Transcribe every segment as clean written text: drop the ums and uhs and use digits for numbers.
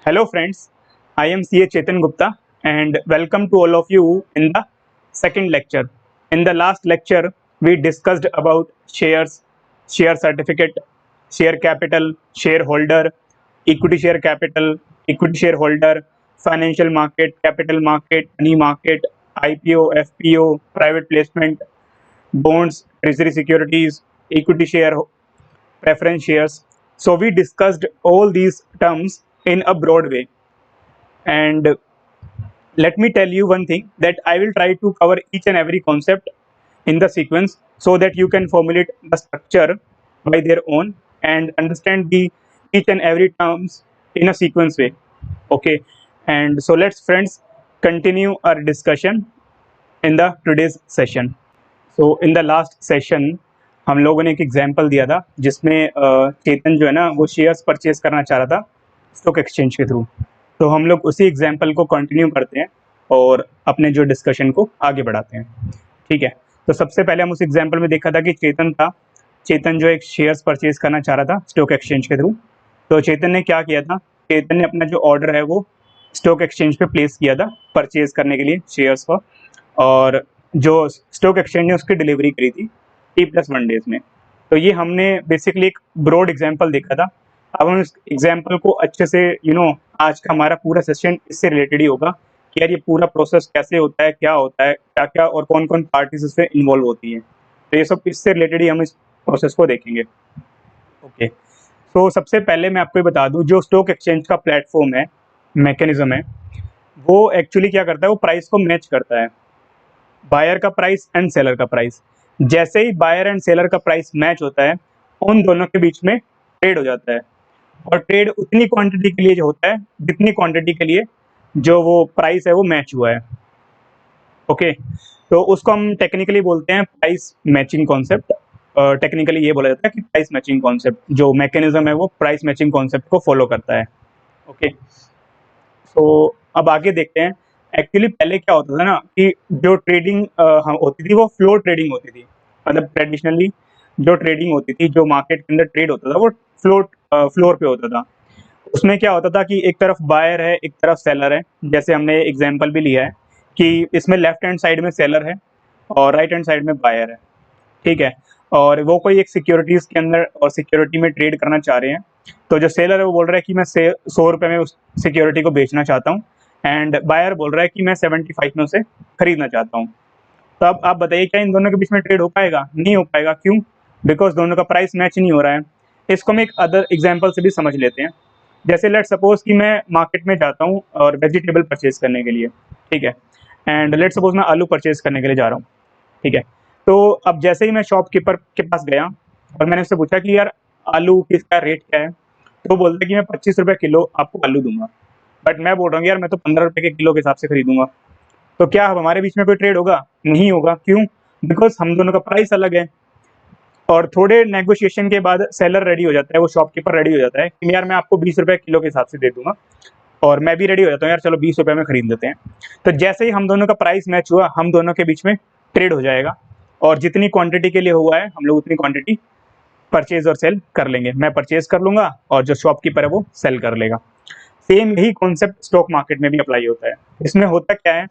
Hello friends, I am CA Chetan Gupta and welcome to all of you in the second lecture. In the last lecture, we discussed about shares, share certificate, share capital, shareholder, equity share capital, equity shareholder, financial market, capital market, money market, IPO, FPO, private placement, bonds, treasury securities, equity share, preference shares. So we discussed all these terms in a broad way. And let me tell you one thing, that I will try to cover each and every concept in the sequence so that you can formulate the structure by their own and understand the each and every terms in a sequence way. Okay, and so let's friends continue our discussion in the today's session. So in the last session हम लोगों ने एक example दिया था जिसमें चेतन जो है ना वो शेयर्स परचेज करना चाह रहा था स्टॉक एक्सचेंज के थ्रू। तो हम लोग उसी एग्जांपल को कंटिन्यू करते हैं और अपने जो डिस्कशन को आगे बढ़ाते हैं। ठीक है, तो सबसे पहले हम उस एग्जांपल में देखा था कि चेतन जो एक शेयर्स परचेज करना चाह रहा था स्टॉक एक्सचेंज के थ्रू। तो चेतन ने क्या किया था, चेतन ने अपना जो ऑर्डर है वो स्टॉक एक्सचेंज पे प्लेस किया था परचेज करने के लिए शेयर्स को, और जो स्टॉक एक्सचेंज ने उसकी डिलीवरी करी थी T+1 डेज में। तो ये हमने बेसिकली एक ब्रॉड एग्जांपल देखा था। अब हम इस एग्जांपल को अच्छे से आज का हमारा पूरा सेशन इससे रिलेटेड ही होगा कि यार ये पूरा प्रोसेस कैसे होता है, क्या होता है, क्या क्या और कौन कौन पार्टीज इसमें इन्वॉल्व होती हैं। तो ये सब इससे रिलेटेड ही हम इस प्रोसेस को देखेंगे। ओके, तो सबसे पहले मैं आपको बता दूं, जो स्टॉक एक्सचेंज का प्लेटफॉर्म है, मैकेनिज्म है, वो एक्चुअली क्या करता है, वो प्राइस को मैच करता है, बायर का प्राइस एंड सेलर का प्राइस। जैसे ही बायर एंड सेलर का प्राइस मैच होता है, उन दोनों के बीच में ट्रेड हो जाता है, और ट्रेड उतनी क्वांटिटी के लिए जो होता है जितनी क्वांटिटी के लिए जो वो प्राइस है वो मैच हुआ है। ओके, तो उसको हम टेक्निकली बोलते हैं प्राइस मैचिंग कॉन्सेप्ट। टेक्निकली ये बोला जाता है कि प्राइस मैचिंग कॉन्सेप्ट, जो मैकेनिज्म है वो प्राइस मैचिंग कॉन्सेप्ट को फॉलो करता है। ओके, तो अब आगे देखते हैं। एक्चुअली पहले क्या होता था ना कि जो ट्रेडिंग होती थी वो फ्लोर ट्रेडिंग होती थी। मतलब ट्रेडिशनली जो ट्रेडिंग होती थी, जो मार्केट के अंदर ट्रेड होता था वो फ्लोर पे होता था। उसमें क्या होता था कि एक तरफ बायर है, एक तरफ सेलर है। जैसे हमने एग्जांपल भी लिया है कि इसमें लेफ्ट हैंड साइड में सेलर है और राइट हैंड साइड में बायर है। ठीक है, और वो कोई एक सिक्योरिटीज के अंदर और सिक्योरिटी में ट्रेड करना चाह रहे हैं। तो जो सेलर है वो बोल रहा है कि मैं 100 रुपये में उस सिक्योरिटी को बेचना चाहता हूँ, एंड बायर बोल रहा है कि मैं 75 में उसे खरीदना चाहता हूँ। तो अब आप बताइए, क्या इन दोनों के बीच में ट्रेड हो पाएगा? नहीं हो पाएगा। क्यों? बिकॉज दोनों का प्राइस मैच नहीं हो रहा है। इसको हम एक अदर एग्जाम्पल से भी समझ लेते हैं। जैसे लेट सपोज कि मैं मार्केट में जाता हूँ और वेजिटेबल परचेज करने के लिए, ठीक है, एंड लेट सपोज मैं आलू परचेज करने के लिए जा रहा हूँ। ठीक है, तो अब जैसे ही मैं शॉपकीपर के पास गया और मैंने उससे पूछा कि यार आलू किसका रेट क्या है, तो वो बोलता है कि मैं 25 रुपये किलो आपको आलू दूंगा। बट मैं बोल रहा हूँ यार मैं तो 15 रुपये के किलो के हिसाब से खरीदूंगा। तो क्या अब हमारे बीच में कोई ट्रेड होगा? नहीं होगा। क्यों? बिकॉज हम दोनों का प्राइस अलग है। और थोड़े नेगोशिएशन के बाद सेलर रेडी हो जाता है, वो शॉपकीपर रेडी हो जाता है कि यार मैं आपको 20 रुपये किलो के हिसाब से दे दूंगा, और मैं भी रेडी हो जाता हूँ, यार चलो 20 रुपये में खरीद लेते हैं। तो जैसे ही हम दोनों का प्राइस मैच हुआ, हम दोनों के बीच में ट्रेड हो जाएगा, और जितनी क्वांटिटी के लिए हुआ है हम लोग उतनी क्वांटिटी परचेज और सेल कर लेंगे। मैं परचेज कर लूंगा और जो शॉपकीपर है वो सेल कर लेगा। सेम यही कॉन्सेप्ट स्टॉक मार्केट में भी अप्लाई होता है। इसमें होता क्या है,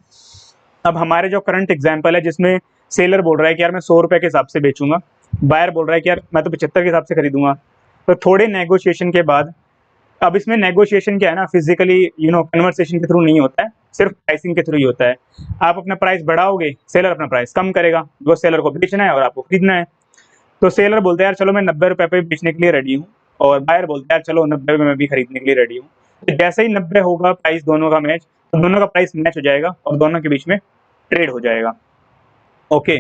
अब हमारे जो करंट एग्जाम्पल है जिसमें सेलर बोल रहा है कि यार मैं 100 रुपये के हिसाब से बेचूंगा, बायर बोल रहा है कि यार मैं तो 75 के हिसाब से खरीदूंगा। तो थोड़े नेगोशिएशन के बाद, अब इसमें नेगोशिएशन क्या है ना, फिजिकली कन्वर्सेशन के थ्रू नहीं होता है, सिर्फ प्राइसिंग के थ्रू ही होता है। आप अपना प्राइस बढ़ाओगे, सेलर अपना प्राइस कम करेगा, वो सेलर को बेचना है और आपको खरीदना है। तो सेलर बोलता है यार चलो मैं 90 रुपये पे बेचने के लिए रेडी हूँ, और बायर बोलता है यार चलो 90 रुपये में भी खरीदने के लिए रेडी हूँ। तो जैसे ही 90 होगा प्राइस दोनों का मैच, तो दोनों का प्राइस मैच हो जाएगा और दोनों के बीच में ट्रेड हो जाएगा। ओके,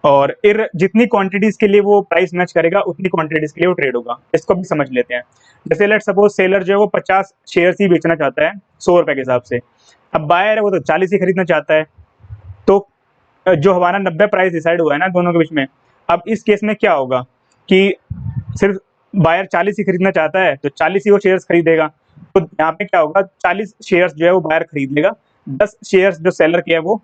और फिर जितनी क्वांटिटीज के लिए वो प्राइस मैच करेगा उतनी क्वांटिटीज के लिए वो ट्रेड होगा। इसको भी समझ लेते हैं। जैसे लेट सपोज सेलर जो है वो 50 शेयर ही बेचना चाहता है 100 रुपये के हिसाब से। अब बायर है वो तो 40 ही खरीदना चाहता है। तो जो हमारा 90 प्राइस डिसाइड हुआ है ना दोनों के बीच में, अब इस केस में क्या होगा कि सिर्फ बायर 40 ही खरीदना चाहता है तो 40 ही वो शेयर्स खरीदेगा। तो यहाँ पे क्या होगा, 40 शेयर्स जो है वो बायर खरीद लेगा, 10 शेयर्स जो सेलर के है वो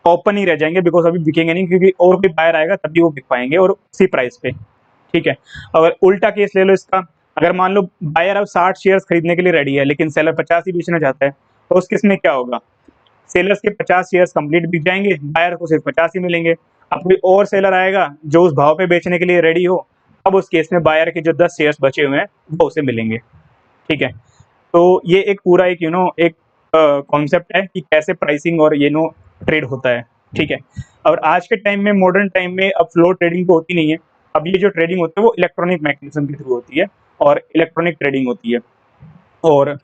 ओपन ही रह जाएंगे, बिकॉज अभी बिकेंगे नहीं, क्योंकि और कोई बायर आएगा तभी वो बिक पाएंगे और उसी प्राइस पे। ठीक है, अगर उल्टा केस ले लो इसका, अगर मान लो बायर अब 60 शेयर्स खरीदने के लिए रेडी है लेकिन सेलर 50 ही बेचना चाहता है, तो उस केस में क्या होगा, सेलर्स के 50 शेयर्स कंप्लीट बिक जाएंगे, बायर को सिर्फ 50 ही मिलेंगे। अब कोई और सेलर आएगा जो उस भाव पे बेचने के लिए रेडी हो, अब उस केस में बायर के जो 10 शेयर्स बचे हुए हैं वो उसे मिलेंगे। ठीक है, तो ये एक पूरा एक एक कॉन्सेप्ट है कि कैसे प्राइसिंग और ट्रेड होता है। ठीक है, और आज के टाइम में, मॉडर्न टाइम में, अब फ्लोर ट्रेडिंग तो होती नहीं है। अब ये जो ट्रेडिंग होती है वो इलेक्ट्रॉनिक मैकेनिज्म के थ्रू होती है और इलेक्ट्रॉनिक ट्रेडिंग होती है, और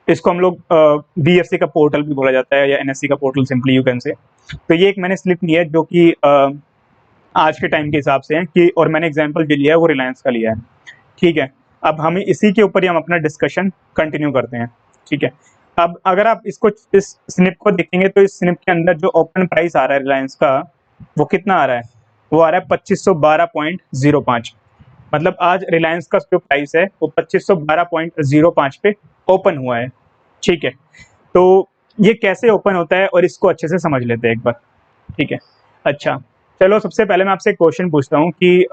इसको हम लोग बीएफसी का पोर्टल भी बोला जाता है या एनएससी का portal, simply you can say. तो ये एक मैंने स्लिप लिया है जो कि आज के टाइम के हिसाब से है कि, और मैंने एग्जांपल जो लिया है वो रिलायंस का लिया है। ठीक है, अब हमें इसी के ऊपर ही हम अपना डिस्कशन कंटिन्यू करते हैं। ठीक है, अब अगर आप इसको, इस स्निप को देखेंगे तो इस स्निप के अंदर जो ओपन प्राइस आ रहा है रिलायंस का, वो कितना आ रहा है, वो आ रहा है 2512.05। मतलब आज रिलायंस का जो प्राइस है वो 2512.05 पे ओपन हुआ है। ठीक है, तो ये कैसे ओपन होता है और इसको अच्छे से समझ लेते हैं एक बार। ठीक है, अच्छा चलो, सबसे पहले मैं आपसे एक क्वेश्चन पूछता हूँ कि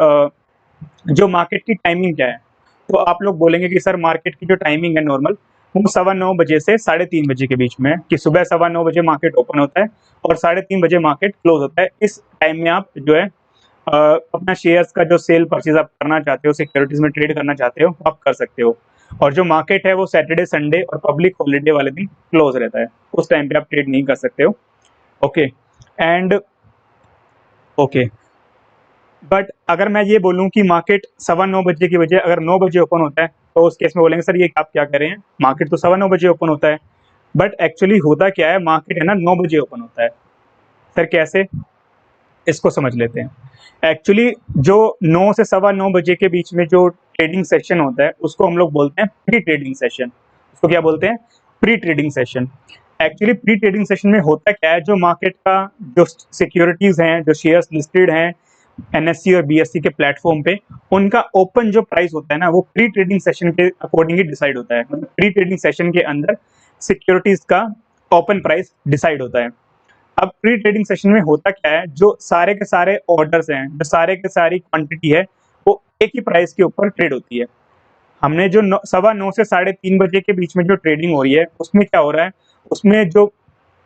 जो मार्केट की टाइमिंग क्या है। तो आप लोग बोलेंगे कि सर मार्केट की जो टाइमिंग है नॉर्मल, वो 9:15 बजे से 3:30 बजे के बीच में है, कि सुबह 9:15 बजे मार्केट ओपन होता है और 3:30 बजे मार्केट क्लोज होता है। इस टाइम में आप जो है अपना शेयर्स का जो सेल परचेज आप करना चाहते हो, सिक्योरिटीज में ट्रेड करना चाहते हो, आप कर सकते हो। और जो मार्केट है वो सैटरडे, संडे और पब्लिक हॉलीडे वाले दिन क्लोज रहता है, उस टाइम पे आप ट्रेड नहीं कर सकते हो। ओके, एंड ओके, बट अगर मैं ये बोलूं कि मार्केट 9:15 बजे की बजाय अगर 9 बजे ओपन होता है, तो उस केस में बोलेंगे सर ये आप क्या कर रहे हैं, मार्केट तो 9:15 बजे ओपन होता है। बट एक्चुअली होता क्या है, मार्केट है ना 9 बजे ओपन होता है। सर कैसे, इसको समझ लेते हैं। एक्चुअली जो 9 से 9:15 बजे के बीच में जो ट्रेडिंग सेशन होता है उसको हम लोग बोलते हैं प्री ट्रेडिंग सेशन। उसको क्या बोलते हैं, pre trading session. Actually pre trading session में होता क्या है, जो मार्केट का जो सिक्योरिटीज हैं, जो शेयर्स लिस्टेड हैं एनएससी और बीएससी के प्लेटफॉर्म पे, उनका ओपन जो प्राइस होता है ना, वो प्री ट्रेडिंग सेशन के अकॉर्डिंग डिसाइड होता है। मतलब प्री ट्रेडिंग सेशन के अंदर सिक्योरिटीज का ओपन प्राइस डिसाइड होता है। अब प्री ट्रेडिंग सेशन में होता क्या है, जो सारे के सारे ऑर्डर्स हैं, जो सारे के सारी क्वांटिटी है, वो एक ही प्राइस के ऊपर ट्रेड होती है। हमने जो 9:15 से 3:30 बजे के बीच में जो ट्रेडिंग हो रही है, उसमें क्या हो रहा है, उसमें जो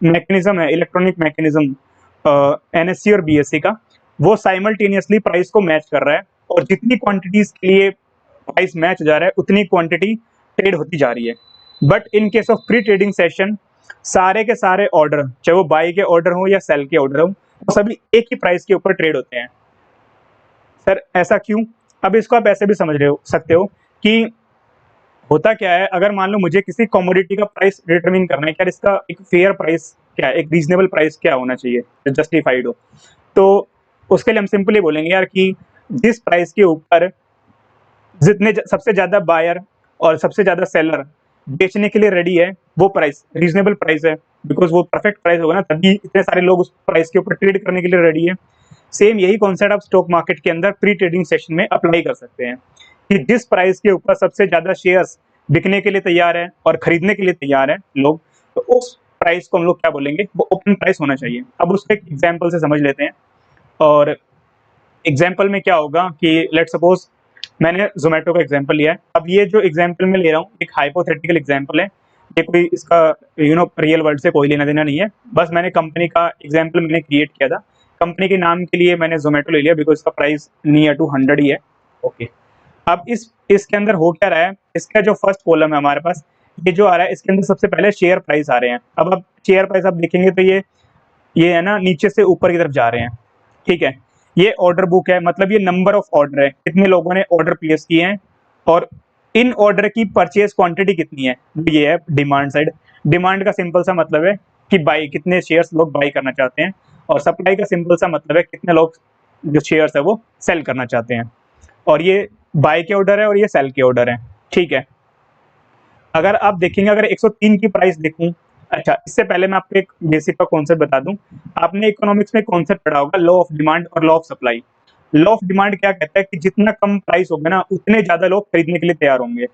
मैकेनिज्म है, इलेक्ट्रॉनिक मैकेनिज्म एनएससी और बीएससी का, वो साइमल्टेनियसली प्राइस को मैच कर रहा है, और जितनी क्वांटिटीज के लिए प्राइस मैच हो जा रहा है उतनी क्वांटिटी ट्रेड होती जा रही है। But in case of pre trading session, सारे के सारे ऑर्डर, चाहे वो बाई के ऑर्डर हो या सेल के ऑर्डर हो, वो सभी एक ही प्राइस के ऊपर ट्रेड होते हैं। सर ऐसा क्यों, अब इसको आप ऐसे भी समझ रहे हो सकते हो कि होता क्या है, अगर मान लो मुझे किसी कमोडिटी का प्राइस डिटरमिन करना है, क्या इसका एक फेयर प्राइस क्या है, एक रीजनेबल प्राइस क्या होना चाहिए, जस्टिफाइड हो, तो उसके लिए हम सिंपली बोलेंगे यार कि जिस प्राइस के ऊपर जितने सबसे ज्यादा बायर और सबसे ज्यादा सेलर बेचने के लिए रेडी है, वो प्राइस रीजनेबल प्राइस है, बिकॉज वो परफेक्ट प्राइस होगा ना, तभी इतने सारे लोग उस प्राइस के ऊपर ट्रेड करने के लिए रेडी है। सेम यही कॉन्सेप्ट आप स्टॉक मार्केट के अंदर प्री ट्रेडिंग सेशन में अप्लाई कर सकते हैं कि जिस प्राइस के ऊपर सबसे ज्यादा शेयर्स बिकने के लिए तैयार है और खरीदने के लिए तैयार है लोग, तो उस प्राइस को हम लोग क्या बोलेंगे, वो ओपन प्राइस होना चाहिए। अब उसको एक एग्जाम्पल से समझ लेते हैं, और एग्जाम्पल में क्या होगा कि लेट सपोज मैंने जोमेटो का एग्जाम्पल लिया है। अब ये जो एग्जाम्पल मैं ले रहा हूँ एक हाइपोथेटिकल एग्जाम्पल है, ये कोई इसका रियल वर्ल्ड से कोई लेना देना नहीं है, बस मैंने कंपनी का एग्जाम्पल मैंने क्रिएट किया था, कंपनी के नाम के लिए मैंने जोमेटो ले लिया बिकॉज इसका प्राइस नियर टू 100 ही है। ओके, अब इसके अंदर हो क्या रहा है, इसका जो फर्स्ट कॉलम है हमारे पास, ये जो आ रहा है इसके अंदर सबसे पहले शेयर प्राइस आ रहे हैं। अब आप शेयर प्राइस आप देखेंगे तो ये है ना नीचे से ऊपर की तरफ जा रहे हैं। ठीक है, ये ऑर्डर बुक है, मतलब ये नंबर ऑफ ऑर्डर है, कितने लोगों ने ऑर्डर प्लेस किए हैं, और इन ऑर्डर की परचेज क्वांटिटी कितनी है, ये है डिमांड साइड। डिमांड का सिंपल सा मतलब है कि बाई, कितने शेयर्स लोग बाई करना चाहते हैं, और सप्लाई का सिंपल सा मतलब है कितने लोग जो शेयर्स है वो सेल करना चाहते हैं। और ये बाई के ऑर्डर है और ये सेल के ऑर्डर है। ठीक है, अगर आप देखेंगे, अगर 103 की प्राइस देखूं, अच्छा इससे पहले मैं आपको एक बेसिक का कॉन्सेप्ट बता दूं, आपने इकोनॉमिक्स में कॉन्सेप्ट पढ़ा होगा लॉ ऑफ डिमांड और law of supply. Law of demand क्या कहता है कि जितना कम प्राइस होगा ना, उतने ज्यादा लोग खरीदने के लिए तैयार होंगे,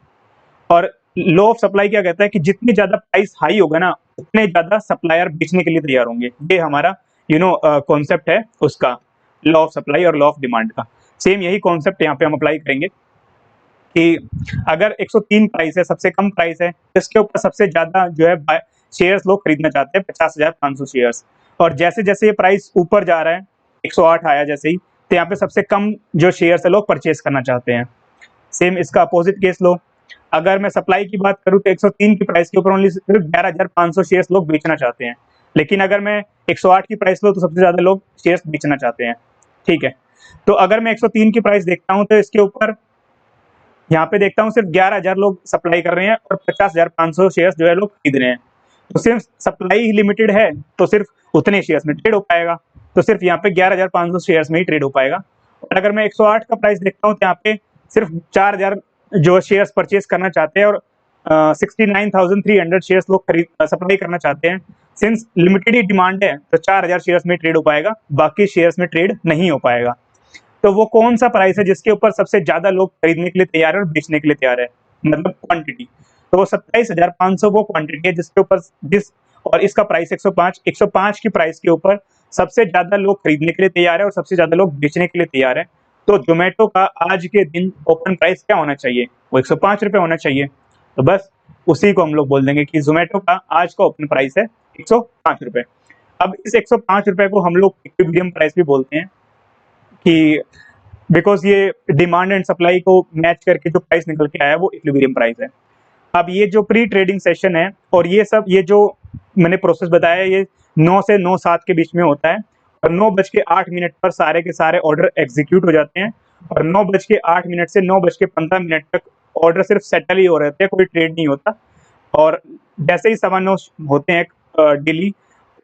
और लॉ ऑफ सप्लाई क्या कहता है कि जितनी ज्यादा प्राइस हाई होगा ना, उतने ज्यादा सप्लायर बेचने के लिए तैयार होंगे। ये हमारा कॉन्सेप्ट है उसका, लॉ ऑफ सप्लाई और लॉ ऑफ डिमांड का। सेम यही कॉन्सेप्ट यहाँ पे हम अप्लाई करेंगे। कि अगर 103 प्राइस है, सबसे कम प्राइस है, इसके ऊपर सबसे ज़्यादा जो है शेयर्स लोग खरीदना चाहते हैं 50,500 शेयर्स। और जैसे-जैसे ये प्राइस ऊपर जा रहा है, 108 आया जैसे ही, तो यहाँ पे सबसे कम जो शेयर्स है लोग परचेज़ करना चाहते हैं। सेम इसका अपोजिट केस लो, अगर मैं सप्लाई की बात करूँ तो 103 की प्राइस के ऊपर ओनली सिर्फ 11,500 शेयर्स लोग बेचना चाहते हैं। लेकिन अगर मैं 108 की प्राइस लूँ तो सबसे ज़्यादा लोग शेयर्स बेचना चाहते हैं, ठीक है। तो अगर मैं 103 की प्राइस देखता हूँ तो इसके ऊपर यहाँ पे देखता हूँ सिर्फ 11,000 लोग सप्लाई कर रहे हैं और 50,500 शेयर्स जो है लोग खरीद रहे हैं। तो सिर्फ सप्लाई ही लिमिटेड है तो सिर्फ उतने शेयर्स में ट्रेड हो पाएगा, तो सिर्फ यहाँ पे 11,500 शेयर्स में ही ट्रेड हो पाएगा। और अगर मैं 108 का प्राइस देखता हूँ तो यहाँ पे सिर्फ 4,000 जो शेयर्स परचेज करना चाहते हैं और 69,300 शेयर्स लोग खरीद सप्लाई करना चाहते हैं। सिंस लिमिटेड ही डिमांड है तो 4,000 शेयर्स में ट्रेड हो पाएगा, बाकी शेयर्स में ट्रेड नहीं हो पाएगा। तो वो कौन सा प्राइस है जिसके ऊपर सबसे ज्यादा लोग खरीदने के लिए तैयार है और बेचने के लिए तैयार है, मतलब क्वांटिटी। तो वो 27,500 वो क्वांटिटी है जिसके ऊपर जिस और इसका प्राइस 105 की प्राइस के ऊपर सबसे ज्यादा लोग खरीदने के लिए तैयार है और सबसे ज्यादा लोग बेचने के लिए तैयार है। तो जोमेटो का आज के दिन ओपन प्राइस क्या होना चाहिए, वो 105 रुपये होना चाहिए। तो बस उसी को हम लोग बोल देंगे कि जोमेटो का आज का ओपन प्राइस है 105 रुपये। अब इस 105 रुपये को हम लोग इक्विलिब्रियम प्राइस भी बोलते हैं कि बिकॉज ये डिमांड एंड सप्लाई को मैच करके जो प्राइस निकल के आया वो इक्विलिब्रियम प्राइस है। अब ये जो प्री ट्रेडिंग सेशन है और ये जो मैंने प्रोसेस बताया ये 9 से 9:07 के बीच में होता है और 9:08 पर सारे के सारे ऑर्डर एग्जीक्यूट हो जाते हैं और 9:08 से 9:15 तक ऑर्डर सिर्फ सेटल ही हो रहे थे, कोई ट्रेड नहीं होता। और जैसे ही 9:15 होते हैं डेली,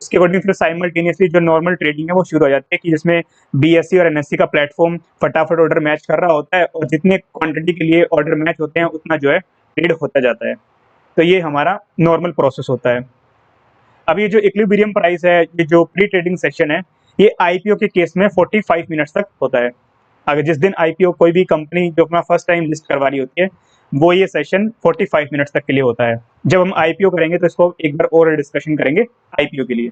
उसके अकॉर्डिंग फिर साइमल्टेनियसली जो नॉर्मल ट्रेडिंग है वो शुरू हो जाती है कि जिसमें बीएससी और एनएससी का प्लेटफॉर्म फटाफट ऑर्डर मैच कर रहा होता है और जितने क्वांटिटी के लिए ऑर्डर मैच होते हैं उतना जो है ट्रेड होता जाता है। तो ये हमारा नॉर्मल प्रोसेस होता है। अब ये जो इक्विलिब्रियम प्राइस है, ये जो प्री ट्रेडिंग सेशन है, ये आईपीओ के केस में 45 मिनट्स तक होता है। अगर जिस दिन आईपीओ कोई भी कंपनी जो अपना फर्स्ट टाइम लिस्ट करवा रही होती है वो ये सेशन 45 मिनट्स तक के लिए होता है। जब हम आईपीओ करेंगे तो इसको एक बार और डिस्कशन करेंगे आईपीओ के लिए।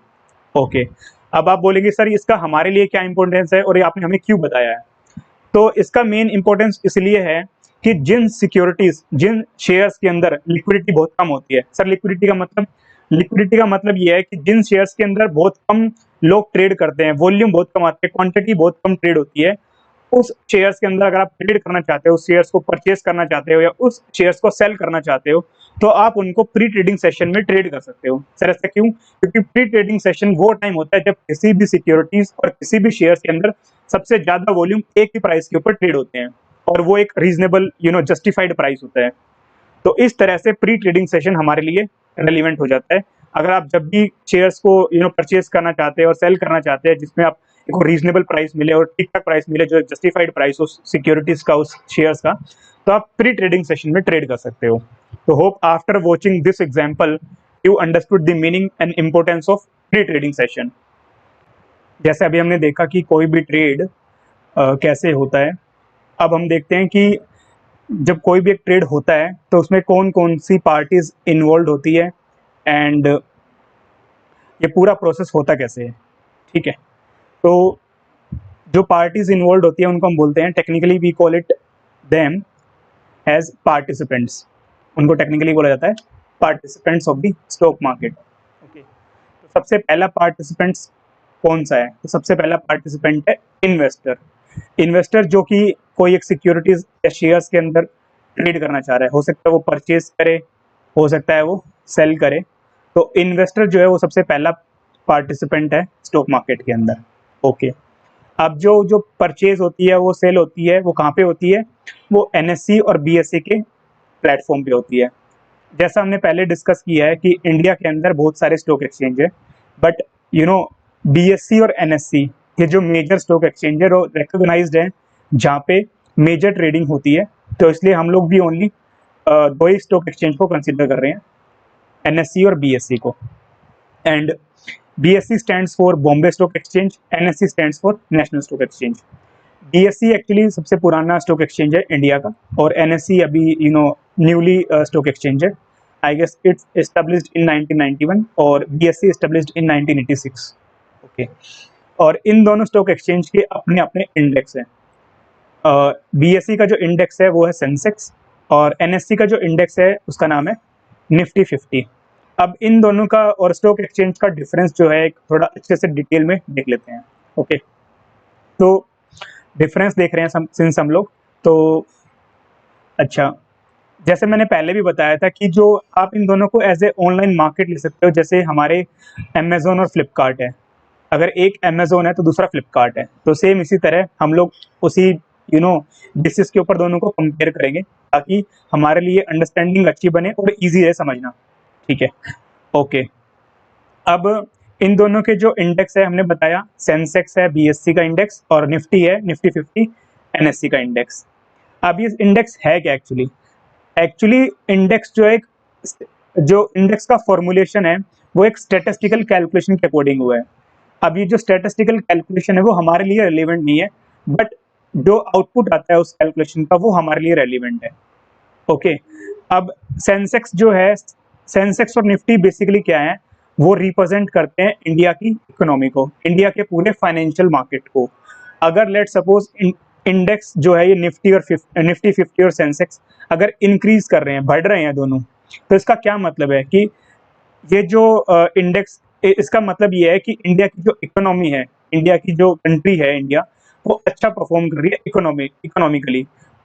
ओके, अब आप बोलेंगे सर इसका हमारे लिए क्या इंपॉर्टेंस है और ये आपने हमें क्यों बताया है। तो इसका मेन इंपॉर्टेंस इसलिए है कि जिन शेयर्स के अंदर लिक्विडिटी बहुत कम होती है। सर लिक्विडिटी का मतलब ये है कि जिन शेयर्स के अंदर बहुत कम लोग ट्रेड करते हैं, वॉल्यूम बहुत कम आते हैं, क्वांटिटी बहुत कम ट्रेड होती है, उस शेयर्स के अंदर अगर आप ट्रेड करना चाहते हो, उस शेयर्स को परचेस करना चाहते हो या उस शेयर्स को सेल करना चाहते हो, तो आप उनको प्री ट्रेडिंग सेशन में ट्रेड कर सकते हो। सर ऐसा क्यों? क्योंकि प्री ट्रेडिंग सेशन वो टाइम होता है जब किसी भी सिक्योरिटीज और किसी भी शेयर्स के अंदर सबसे ज्यादा वॉल्यूम एक ही प्राइस के ऊपर ट्रेड होते हैं और वो एक रीजनेबल जस्टिफाइड प्राइस होता है। तो इस तरह से प्री ट्रेडिंग सेशन हमारे लिए रेलिवेंट हो जाता है। अगर आप जब भी शेयर्स को परचेस करना चाहते हैं और सेल करना चाहते हैं जिसमें आप को रीजनेबल प्राइस मिले और ठीक ठाक प्राइस मिले, जो जस्टिफाइड प्राइस हो सिक्योरिटीज का, उस शेयर्स का, तो आप प्री ट्रेडिंग सेशन में ट्रेड कर सकते हो। तो hope after watching this example you understood the meaning and importance of pre trading session. जैसे अभी हमने देखा कि कोई भी ट्रेड कैसे होता है, अब हम देखते हैं कि जब कोई भी एक ट्रेड होता है तो उसमें कौन कौन सी पार्टीज इन्वॉल्व होती है एंड ये पूरा प्रोसेस होता कैसे है। ठीक है, तो जो पार्टीज इन्वॉल्व होती है उनको हम बोलते हैं, technically we call it them as participants. उनको टेक्निकली बोला जाता है participants of the stock market. Okay, तो सबसे पहला पार्टिसिपेंट्स कौन सा है? तो सबसे पहला पार्टिसिपेंट है इन्वेस्टर जो कि कोई एक सिक्योरिटीज या शेयर्स के अंदर ट्रेड करना चाह रहा है। हो सकता है वो परचेज करे, हो सकता है वो सेल करे। तो इन्वेस्टर जो है वो सबसे पहला पार्टिसिपेंट है स्टॉक मार्केट के अंदर। ओके, अब जो परचेज होती है, वो सेल होती है, वो कहाँ पे होती है? वो एनएससी और बीएससी के प्लेटफॉर्म पे होती है। जैसा हमने पहले डिस्कस किया है कि इंडिया के अंदर बहुत सारे स्टॉक एक्सचेंज है, बट बीएससी और एनएससी ये जो मेजर स्टॉक एक्सचेंज है वो रिकॉग्नाइज्ड है जहाँ पे मेजर ट्रेडिंग होती है। तो इसलिए हम लोग भी ओनली दो ही स्टॉक एक्सचेंज को कंसिडर कर रहे हैं, एनएससी और बीएससी को। And BSE stands for Bombay stock exchange, NSE stands for national stock exchange. BSE actually सबसे पुराना स्टॉक एक्सचेंज है इंडिया का और NSE अभी न्यूली स्टॉक एक्सचेंज है। I guess it's established in 1991 और BSE एस्टेब्लिश्ड इन 1986। ओके, और इन दोनों स्टॉक एक्सचेंज के अपने अपने इंडेक्स हैं। BSE का जो इंडेक्स है वो है सेंसेक्स और NSE का जो इंडेक्स है उसका नाम है निफ्टी 50। अब इन दोनों का और स्टॉक एक्सचेंज का डिफरेंस जो है एक थोड़ा अच्छे से डिटेल में देख लेते हैं। ओके, तो डिफरेंस देख रहे हैं सिंस हम लोग, तो अच्छा, जैसे मैंने पहले भी बताया था कि जो आप इन दोनों को एज ए ऑनलाइन मार्केट ले सकते हो, जैसे हमारे अमेजोन और फ्लिपकार्ट है। अगर एक अमेजोन है तो दूसरा फ्लिपकार्ट है, तो सेम इसी तरह हम लोग उसी बेसिस के ऊपर दोनों को कंपेयर करेंगे ताकि हमारे लिए अंडरस्टैंडिंग अच्छी बने और इजी है समझना। ठीक है, ओके। अब इन दोनों के जो इंडेक्स है हमने बताया, सेंसेक्स है BSE का इंडेक्स और निफ्टी है निफ्टी 50 NSE का इंडेक्स। अब ये इंडेक्स है क्या एक्चुअली? एक्चुअली इंडेक्स जो इंडेक्स का फॉर्मुलेशन है वो एक स्टैटिस्टिकल कैलकुलेशन के अकॉर्डिंग हुआ है। अब ये जो स्टैटिस्टिकल कैलकुलेशन है वो हमारे लिए रेलिवेंट नहीं है, बट जो आउटपुट आता है उस कैलकुलेशन का वो हमारे लिए रेलिवेंट है। ओके, अब सेंसेक्स जो है, सेंसेक्स और निफ्टी बेसिकली क्या है, वो रिप्रेजेंट करते हैं इंडिया की इकोनॉमी को, इंडिया के पूरे फाइनेंशियल मार्केट को। अगर लेट सपोज इंडेक्स जो है ये निफ्टी 50 और सेंसेक्स अगर इंक्रीज कर रहे हैं, बढ़ रहे हैं दोनों, तो इसका क्या मतलब है कि ये जो इंडेक्स, इसका मतलब ये है कि इंडिया की जो इकोनॉमी है, इंडिया की जो कंट्री है इंडिया, वो अच्छा परफॉर्म कर रही है इकोनॉमिकली।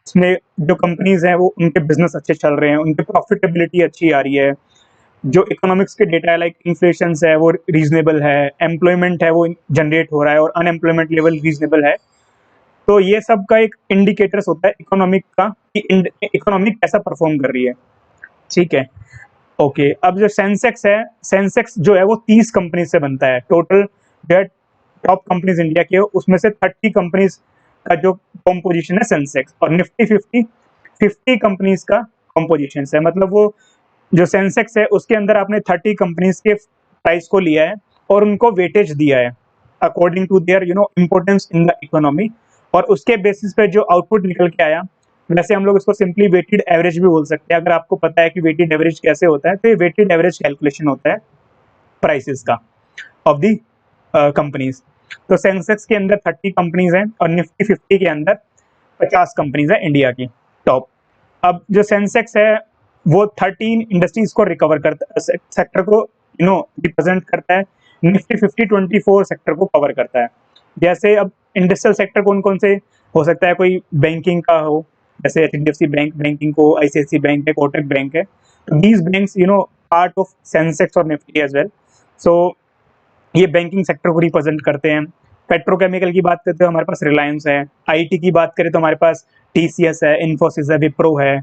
उसमें जो कंपनीज हैं वो उनके बिजनेस अच्छे चल रहे हैं, उनकी प्रॉफिटेबिलिटी अच्छी आ रही है, जो इकोनॉमिक्स के डेटा लाइक इन्फ्लेशन है वो रीजनेबल है, एम्प्लॉयमेंट है वो जनरेट हो रहा है और अनएम्प्लॉयमेंट लेवल रीजनेबल है। तो ये सब का एक इंडिकेटर्स होता है इकोनॉमिक का कि इकोनॉमिक कैसा परफॉर्म कर रही है। ठीक है, ओके। अब जो सेंसेक्स है, सेंसेक्स जो है वो 30 कंपनी से बनता है टोटल, जो टॉप कंपनीज इंडिया की है उसमें से 30 कंपनीज का जो कॉम्पोजिशन है सेंसेक्स, और निफ्टी 50 कंपनीज का कॉम्पोजिशन है। मतलब वो जो सेंसेक्स है उसके अंदर आपने 30 कंपनीज के प्राइस को लिया है और उनको वेटेज दिया है according to their importance in the economy, और उसके बेसिस पे जो आउटपुट निकल के आया, वैसे हम लोग इसको सिंपली वेटेड एवरेज भी बोल सकते हैं। अगर आपको पता है कि वेटेड एवरेज कैसे होता है, तो ये वेटेड एवरेज कैलकुलेशन होता है प्राइसेस का ऑफ दी कंपनीज। तो सेंसेक्स के अंदर 30 कंपनीज हैं और निफ्टी 50 के अंदर 50 कंपनीज हैं इंडिया की टॉप। अब जो सेंसेक्स है वो 13 इंडस्ट्रीज को रिकवर करता है, सेक्टर को रिप्रेजेंट करता है। निफ्टी 50 24 सेक्टर को कवर करता है। जैसे अब इंडस्ट्रियल सेक्टर कौन कौन से हो सकता है, कोई बैंकिंग का हो, जैसे HDFC बैंक बैंकिंग को, ICICI बैंक है, कोटक बैंक है, तो these banks part of Sensex और निफ्टी एज वेल। सो ये बैंकिंग सेक्टर को रिप्रेजेंट करते हैं। पेट्रोकेमिकल की बात करते हो हमारे पास रिलायंस है, IT की बात करें तो हमारे पास TCS है, इन्फोसिस है, विप्रो है,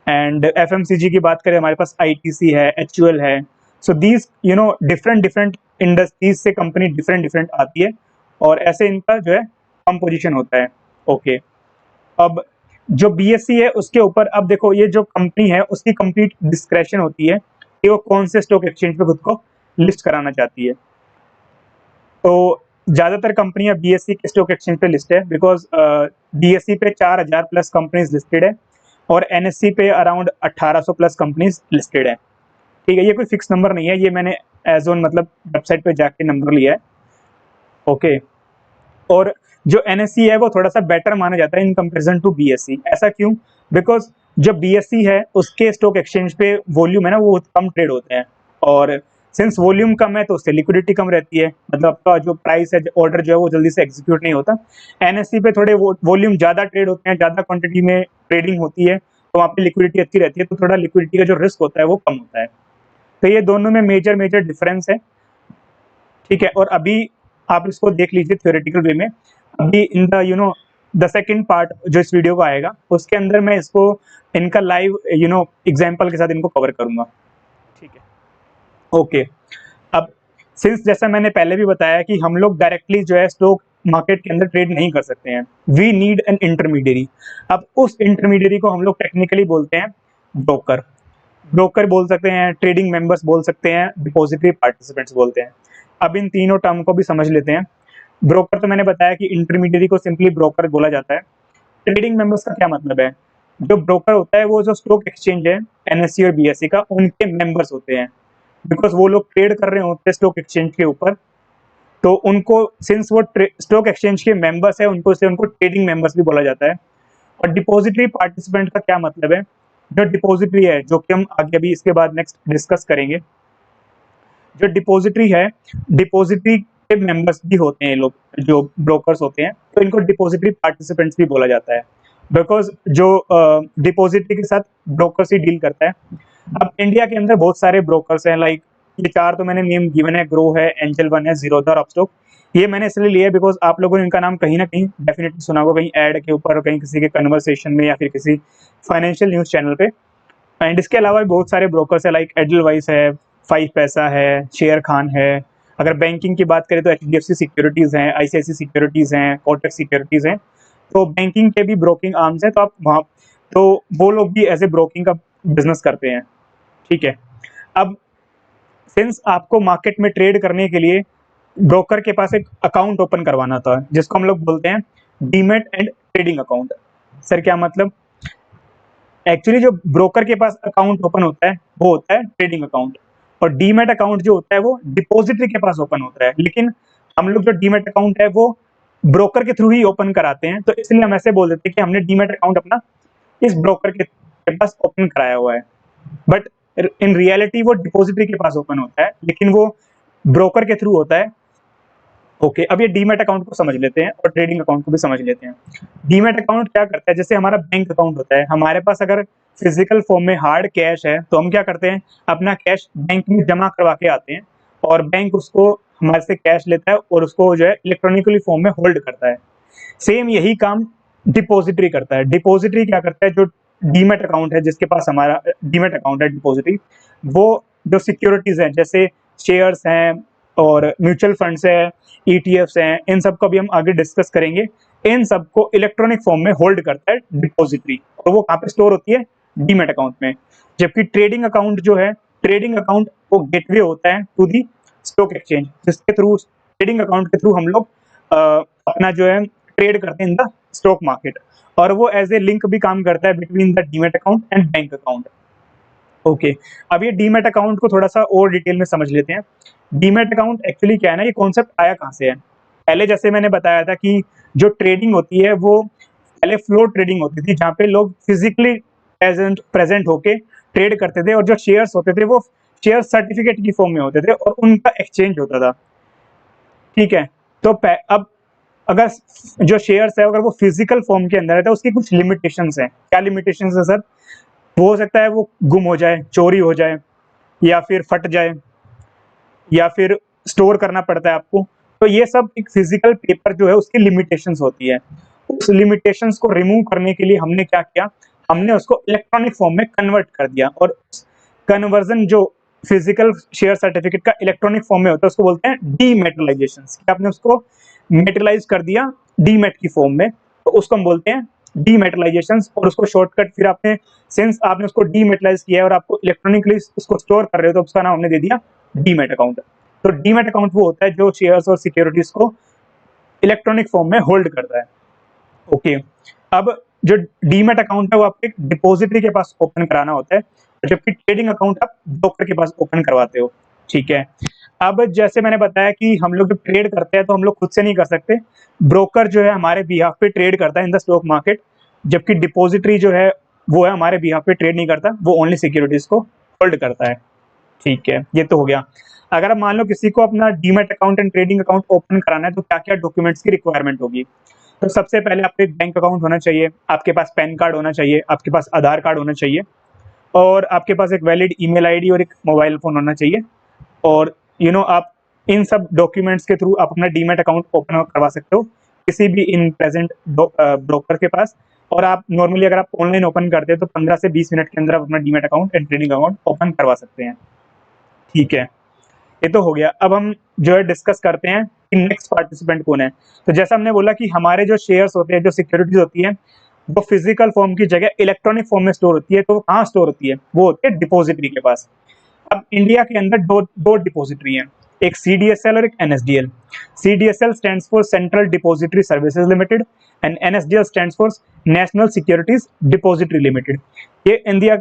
एंड FMCG की बात करें हमारे पास ITC है, HUL है। सो दीज डिफरेंट इंडस्ट्रीज से कंपनी डिफरेंट आती है और ऐसे इनका जो है कंपोजिशन होता है। ओके, अब जो BSE है उसके ऊपर अब देखो, ये जो कंपनी है उसकी कंप्लीट डिस्क्रेशन होती है कि वो कौन से स्टॉक एक्सचेंज पे खुद को लिस्ट कराना चाहती है। तो ज्यादातर कंपनियां BSE के स्टॉक एक्सचेंज पे लिस्ट है, बिकॉज BSE पे 4000 प्लस कंपनीज लिस्टेड है और NSE पे अराउंड 1800 प्लस कंपनीज लिस्टेड है। ठीक है, ये कोई फिक्स नंबर नहीं है, ये मैंने एज ऑन मतलब वेबसाइट पे जाके नंबर लिया है। ओके, और जो NSE है वो थोड़ा सा बेटर माना जाता है इन कंपेरिजन टू BSE। ऐसा क्यों? बिकॉज जो BSE है उसके स्टॉक एक्सचेंज पे वॉल्यूम है ना वो कम ट्रेड होते हैं, और सिंस वॉल्यूम कम है तो उससे लिक्विडिटी कम रहती है, मतलब आपका जो प्राइस है, ऑर्डर जो है वो जल्दी से एग्जीक्यूट नहीं होता। NSE पे थोड़े वॉल्यूम ज्यादा ट्रेड होते हैं, ज्यादा क्वांटिटी में ट्रेडिंग होती है, तो वहाँ पे लिक्विडिटी अच्छी रहती है, तो थोड़ा लिक्विडिटी का जो रिस्क होता है वो कम होता है। तो ये दोनों में मेजर डिफरेंस है। ठीक है, और अभी आप इसको देख लीजिए थ्योरेटिकल वे में। अभी in the the second part जो इस वीडियो का आएगा उसके अंदर मैं इसको इनका लाइव एग्जांपल के साथ इनको कवर करूंगा। ठीक है, ओके। अब सिंस जैसा मैंने पहले भी बताया कि हम लोग डायरेक्टली जो है स्टॉक मार्केट के अंदर ट्रेड नहीं कर सकते हैं, वी नीड एन इंटरमीडियरी। अब उस इंटरमीडियरी को हम लोग टेक्निकली बोलते हैं ब्रोकर। ब्रोकर बोल सकते हैं, ट्रेडिंग मेंबर्स बोल सकते हैं, डिपॉजिटरी पार्टिसिपेंट्स बोलते हैं। अब इन तीनों टर्म को भी समझ लेते हैं। ब्रोकर तो मैंने बताया कि इंटरमीडियरी को सिंपली ब्रोकर बोला जाता है। ट्रेडिंग मेंबर्स का क्या मतलब है? जो ब्रोकर होता है वो जो स्टॉक एक्सचेंज है NSE और BSE का, उनके मेंबर्स होते हैं, बिकॉज वो लोग ट्रेड कर रहे होते हैं स्टॉक एक्सचेंज के ऊपर। तो उनको सिंस वो स्टॉक एक्सचेंज के मेंबर्स है, उनको ट्रेडिंग मेंबर्स भी बोला जाता है। और डिपॉजिटरी पार्टिसिपेंट का क्या मतलब है? जो डिपॉजिटरी है, जो कि हम आगे अभी इसके बाद नेक्स्ट डिस्कस करेंगे, जो डिपॉजिटरी है, डिपॉजिटरी के मेंबर्स भी होते हैं लोग, जो ब्रोकर्स होते हैं, तो इनको डिपॉजिटरी पार्टिसिपेंट्स भी बोला जाता है, बिकॉज जो डिपॉजिटरी के साथ ब्रोकर्स ही डील करता है। अब इंडिया के अंदर बहुत सारे ब्रोकर्स हैं, लाइक ये चार तो मैंने नेम गिवन है, ग्रो है, एंजल वन है, जीरोधा और अपस्टॉक। ये मैंने इसलिए लिया है बिकॉज आप लोगों ने इनका नाम कहीं ना कहीं डेफिनेटली सुना होगा, कहीं ऐड के ऊपर, कहीं किसी के कन्वर्सेशन में या फिर किसी फाइनेंशियल न्यूज चैनल पे। एंड इसके अलावा भी बहुत सारे ब्रोकर्स है, लाइक एडलवाइस है, फाइव पैसा है, शेयर खान है। अगर बैंकिंग की बात करें तो एचडीएफसी सिक्योरिटीज हैं, आईसीआईसी सिक्योरिटीज हैं, कोटक सिक्योरिटीज हैं। तो बैंकिंग के भी ब्रोकिंग आर्म्स हैं, तो आप वहाँ, तो वो लोग भी एज ए ब्रोकिंग का बिजनेस करते हैं। ठीक है, अब सिंस आपको मार्केट में ट्रेड करने के लिए ब्रोकर के पास एक अकाउंट ओपन करवाना था, जिसको हम लोग बोलते हैं demat and trading account. Sir क्या मतलब? एक्चुअली जो ब्रोकर के पास अकाउंट ओपन होता है वो होता है ट्रेडिंग अकाउंट, और डीमेट अकाउंट जो होता है वो डिपॉजिटरी के पास ओपन होता है। लेकिन हम लोग जो डीमेट अकाउंट है वो ब्रोकर के थ्रू ही ओपन कराते हैं, तो इसलिए हम ऐसे बोल देते हैं कि हमने डीमेट अकाउंट अपना इस ब्रोकर के पास ओपन कराया हुआ है। बट इन रियलिटी वो डिपॉजिटरी के पास ओपन होता है, लेकिन वो ब्रोकर के थ्रू होता है। ओके, अब ये डीमेट अकाउंट को समझ लेते हैं और ट्रेडिंग अकाउंट को भी समझ लेते हैं। डीमेट अकाउंट क्या करता है? जैसे हमारा बैंक अकाउंट होता है, हमारे पास अगर फिजिकल फॉर्म में हार्ड कैश है तो हम क्या करते हैं, अपना कैश बैंक में जमा करवा के आते हैं, और बैंक उसको हमारे से कैश लेता है और उसको जो है इलेक्ट्रॉनिकली फॉर्म में होल्ड करता है। सेम यही काम डिपॉजिटरी करता है। डिपॉजिटरी क्या करता है? जो डीमेट अकाउंट है, जिसके पास हमारा डीमेट अकाउंट है डिपॉजिटरी, वो जो सिक्योरिटीज हैं, जैसे शेयर्स हैं और म्यूचुअल फंड्स है, ईटीएफ्स हैं, इन सब को भी हम आगे डिस्कस करेंगे। इन सबको इलेक्ट्रॉनिक फॉर्म में होल्ड करता है डिपॉजिटरी, और वो कहाँ पे स्टोर होती है? डीमेट अकाउंट में। जबकि ट्रेडिंग अकाउंट जो है, ट्रेडिंग अकाउंट वो गेटवे होता है टू दी स्टॉक एक्सचेंज, जिसके थ्रू, ट्रेडिंग अकाउंट के थ्रू हम लोग अपना जो है ट्रेड करते हैं इन द स्टॉक मार्केट, और वो एज ए लिंक भी काम करता है between the demat account and bank account. Okay, अब ये डीमेट अकाउंट को थोड़ा सा और डिटेल में समझ लेते हैं। डीमेट अकाउंट एक्चुअली क्या है ना, ये कॉन्सेप्ट आया कहाँ से है? पहले जैसे मैंने बताया था कि जो ट्रेडिंग होती है वो पहले फ्लोर ट्रेडिंग होती थी, जहाँ पे लोग फिजिकली प्रेजेंट होके ट्रेड करते थे, और जो शेयर्स होते थे वो शेयर सर्टिफिकेट की फॉर्म में होते थे और उनका एक्सचेंज होता था। ठीक है, तो अब अगर जो शेयर्स है अगर वो फिजिकल फॉर्म के अंदर है तो उसकी कुछ लिमिटेशंस हैं। क्या लिमिटेशंस है सर? वो हो सकता है वो गुम हो जाए, चोरी हो जाए, या फिर फट जाए, या फिर स्टोर करना पड़ता है आपको। तो ये सब एक फिजिकल पेपर जो है उसकी लिमिटेशंस होती है। उस लिमिटेशंस को रिमूव करने के लिए हमने क्या किया, हमने उसको इलेक्ट्रॉनिक फॉर्म में कन्वर्ट कर दिया, और कन्वर्जन जो फिजिकल शेयर सर्टिफिकेट का इलेक्ट्रॉनिक फॉर्म में होता है उसको बोलते हैं डीमेटलाइजेशन। आपने उसको मेटलाइज कर दिया डीमेट की फॉर्म में, तो उसको हम बोलते हैं डीमेटलाइजेशन। और उसको शॉर्टकट फिर आपने, सिंस आपने उसको डीमेटलाइज किया है और आपको इलेक्ट्रॉनिकली उसको स्टोर कर रहे हो, तो उसका नाम हमने दे दिया डीमेट अकाउंट। तो डीमेट अकाउंट वो होता है जो शेयर्स और सिक्योरिटीज को इलेक्ट्रॉनिक फॉर्म में होल्ड करता है। ओके, अब जो डीमेट अकाउंट है वो आपके डिपॉजिटरी के पास ओपन कराना होता है, जबकि ट्रेडिंग अकाउंट आप ब्रोकर के पास ओपन करवाते हो। ठीक है, अब जैसे मैंने बताया कि हम लोग जब ट्रेड करते हैं तो हम लोग खुद से नहीं कर सकते, ब्रोकर जो है हमारे बिहाफ पे ट्रेड करता है इन द स्टॉक मार्केट, जबकि डिपॉजिटरी जो है वो है हमारे बिहाफ पे ट्रेड नहीं करता, वो ओनली सिक्योरिटीज को होल्ड करता है। ठीक है, ये तो हो गया। अगर आप मान लो किसी को अपना demat account and trading account open कराना है तो क्या क्या डॉक्यूमेंट्स की रिक्वायरमेंट होगी? तो सबसे पहले आपको एक बैंक अकाउंट होना चाहिए, आपके पास पैन कार्ड होना चाहिए, आपके पास आधार कार्ड होना चाहिए, और आपके पास एक वैलिड ईमेल आईडी और एक मोबाइल फोन होना चाहिए। और आप इन सब डॉक्यूमेंट्स के थ्रू आप अपना डीमेट अकाउंट ओपन करवा सकते हो किसी भी इन प्रेजेंट ब्रोकर के पास। और आप नॉर्मली अगर आप ऑनलाइन ओपन करते हैं तो 15 से 20 मिनट के अंदर आप अपना demat account and trading account open करवा सकते हैं। ठीक है, ये तो हो गया। अब हम जो है डिस्कस करते हैं कि नेक्स्ट पार्टिसिपेंट कौन है। तो जैसा हमने बोला कि हमारे जो शेयर्स होते हैं, जो सिक्योरिटीज होती है, वो फिजिकल फॉर्म की जगह इलेक्ट्रॉनिक फॉर्म में स्टोर होती है। तो कहाँ स्टोर होती है? वो होती है डिपॉजिटरी के पास। अब इंडिया के अंदर दो डिपॉजिटरी हैं, एक सीडीएसएल और एक NSDL. CDSL stands for central depository services limited and NSDL stands for national securities depository limited. ये इंडिया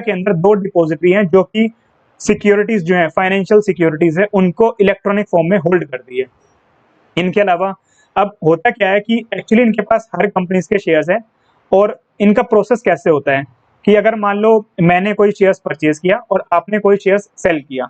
के अंदर दो डिपॉजिटरी हैं जो कि सिक्योरिटीज जो है, फाइनेंशियल सिक्योरिटीज है, उनको इलेक्ट्रॉनिक फॉर्म में होल्ड कर दी है। इनके अलावा अब होता क्या है कि एक्चुअली इनके पास हर कंपनीज के शेयर्स हैं, और इनका प्रोसेस कैसे होता है कि अगर मान लो मैंने कोई शेयर्स परचेज किया और आपने कोई शेयर्स सेल किया,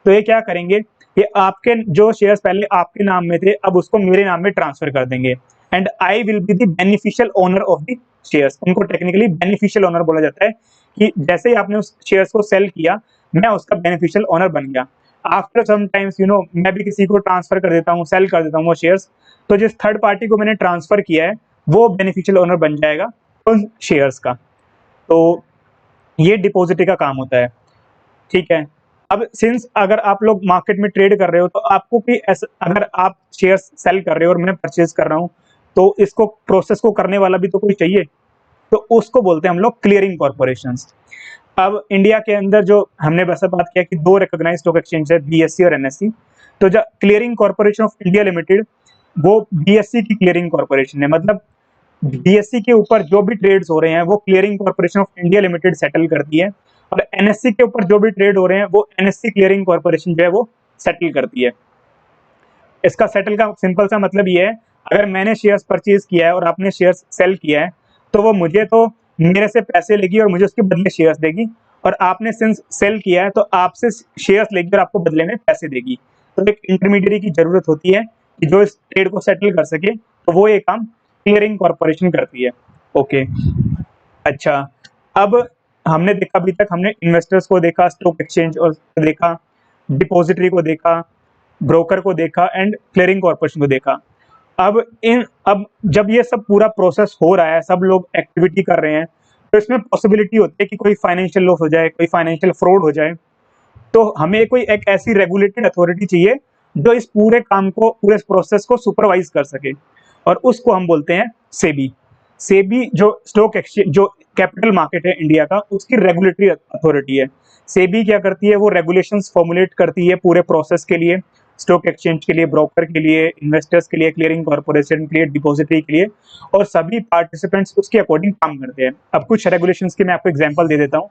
तो ये क्या करेंगे कि आपके जो शेयर्स पहले आपके नाम में थे अब उसको मेरे नाम में ट्रांसफर कर देंगे, and I will be the beneficial owner of the shares. उनको टेक्निकली बेनिफिशियल ओनर बोला जाता है कि जैसे ही आपने उस शेयर्स को सेल किया मैं उसका बेनिफिशियल ओनर बन गया। आफ्टर सम टाइम्स मैं भी किसी को ट्रांसफर कर देता हूँ, सेल कर देता हूँ वो शेयर्स, तो जिस थर्ड पार्टी को मैंने ट्रांसफर किया है वो बेनिफिशियल ओनर बन जाएगा उन शेयर्स का। तो ये डिपॉजिटरी का काम होता है, ठीक है। अब सिंस अगर आप लोग मार्केट में ट्रेड कर रहे हो तो आपको भी ऐसा, अगर आप शेयर्स सेल कर रहे हो और मैं परचेज कर रहा हूँ, तो इसको प्रोसेस को करने वाला भी तो कोई चाहिए, तो उसको बोलते हैं हम लोग क्लियरिंग कॉर्पोरेशंस। अब इंडिया के अंदर जो हमने वैसे बात किया कि 2 रिकॉग्नाइज्ड स्टॉक एक्सचेंज है, बीएससी और एनएससी। तो जो clearing corporation of India limited वो बीएससी की क्लियरिंग कॉर्पोरेशन है, मतलब बीएससी के ऊपर जो भी ट्रेड्स हो रहे हैं वो clearing corporation of India limited settle करती है, और एनएससी के ऊपर जो भी ट्रेड हो रहे हैं वो एनएससी क्लियरिंग कॉर्पोरेशन जो है वो सेटल करती है। इसका सेटल का सिंपल सा मतलब ये है, अगर मैंने शेयर्स परचेज किया है और आपने शेयर्स सेल किया है तो वो मुझे तो मेरे से पैसे लेगी और मुझे उसके बदले शेयर्स देगी, और आपने सिंस सेल किया है तो आपसे शेयर्स लेगी और आपको बदले में पैसे देगी। तो एक इंटरमीडिएरी की जरूरत होती है कि जो इस ट्रेड को सेटल कर सके, तो वो ये काम क्लियरिंग कॉर्पोरेशन करती है। ओके, अच्छा, अब हमने देखा, अभी तक हमने इन्वेस्टर्स को देखा, स्टॉक एक्सचेंज और देखा, डिपॉजिटरी को देखा, ब्रोकर को देखा एंड क्लियरिंग कॉर्पोरेशन को देखा। अब जब ये सब पूरा प्रोसेस हो रहा है, सब लोग एक्टिविटी कर रहे हैं, तो इसमें पॉसिबिलिटी होती है कि कोई फाइनेंशियल लॉस हो जाए, कोई फाइनेंशियल फ्रॉड हो जाए। तो हमें कोई एक ऐसी रेगुलेटेड अथॉरिटी चाहिए जो इस पूरे काम को, पूरे प्रोसेस को सुपरवाइज कर सके, और उसको हम बोलते हैं सेबी। सेबी जो स्टॉक एक्सचेंज, जो कैपिटल मार्केट है इंडिया का, उसकी रेगुलेटरी अथॉरिटी है। सेबी क्या करती है, वो रेगुलेशंस फॉर्मुलेट करती है पूरे प्रोसेस के लिए, स्टॉक एक्सचेंज के लिए, ब्रोकर के लिए, इन्वेस्टर्स के लिए, क्लियरिंग कॉर्पोरेशन के लिए, डिपॉजिटरी के लिए, और सभी पार्टिसिपेंट्स उसके अकॉर्डिंग काम करते हैं। अब कुछ रेगुलेशंस की मैं आपको एग्जांपल दे देता हूँ।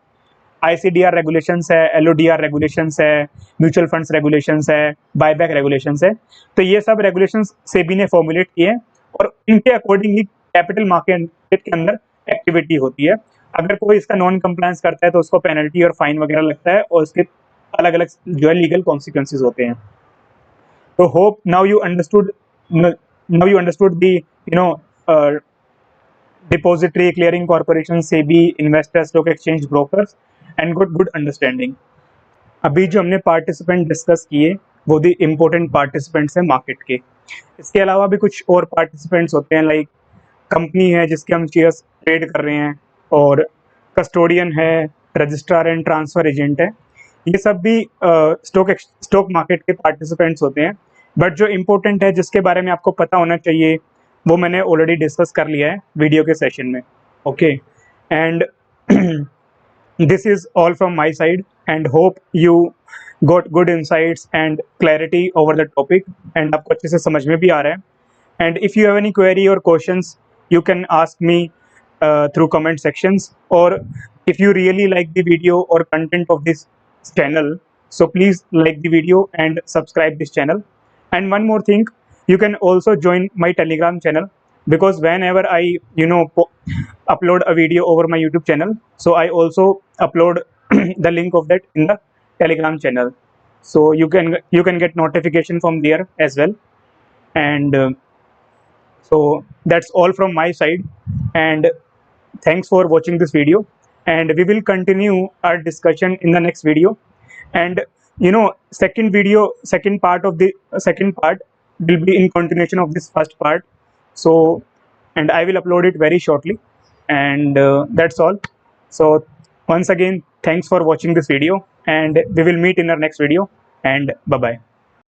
आईसीडीआर रेगुलेशंस है, एलओडीआर रेगुलेशंस है, म्यूचुअल फंड्स रेगुलेशंस है, बायबैक रेगुलेशंस है। तो ये सब रेगुलेशंस सेबी ने फॉर्मुलेट किए हैं, और इनके अकॉर्डिंग ही कैपिटल मार्केट के अंदर एक्टिविटी होती है। अगर कोई इसका नॉन कंप्लायंस करता है तो उसको पेनल्टी और फाइन वगैरह लगता है, और उसके अलग अलग जो है लीगल कॉन्सिक्वेंसेज होते हैं। तो hope now you understood the depository, clearing corporation, SEBI, investor, stock exchange, brokers and good understanding। अभी जो हमने पार्टिसिपेंट डिस्कस किए वो दी इम्पोर्टेंट पार्टिसिपेंट्स हैं मार्केट के। इसके अलावा भी कुछ और पार्टिसिपेंट्स होते हैं, लाइक कंपनी है जिसके हम शेयर्स ट्रेड कर रहे हैं, और कस्टोडियन है, रजिस्ट्रार एंड ट्रांसफर एजेंट है। ये सब भी स्टॉक मार्केट के पार्टिसिपेंट्स होते हैं। बट जो इम्पोर्टेंट है, जिसके बारे में आपको पता होना चाहिए, वो मैंने ऑलरेडी डिस्कस कर लिया है वीडियो के सेशन में। Okay, and this is all from my side, and hope you got good insights and clarity over the topic, and आपको अच्छे से समझ में भी आ रहा है। And if you have any query or questions, you can ask me through comment sections, or if you really like the video or content of this channel, so please like the video and subscribe this channel. And one more thing, you can also join my Telegram channel, because whenever I upload a video over my YouTube channel, so I also upload the link of that in the Telegram channel, so you can get notification from there as well. And so that's all from my side, and thanks for watching this video, and we will continue our discussion in the next video. And second part will be in continuation of this first part, so, and I will upload it very shortly, and that's all. So once again, thanks for watching this video, and we will meet in our next video, and bye bye.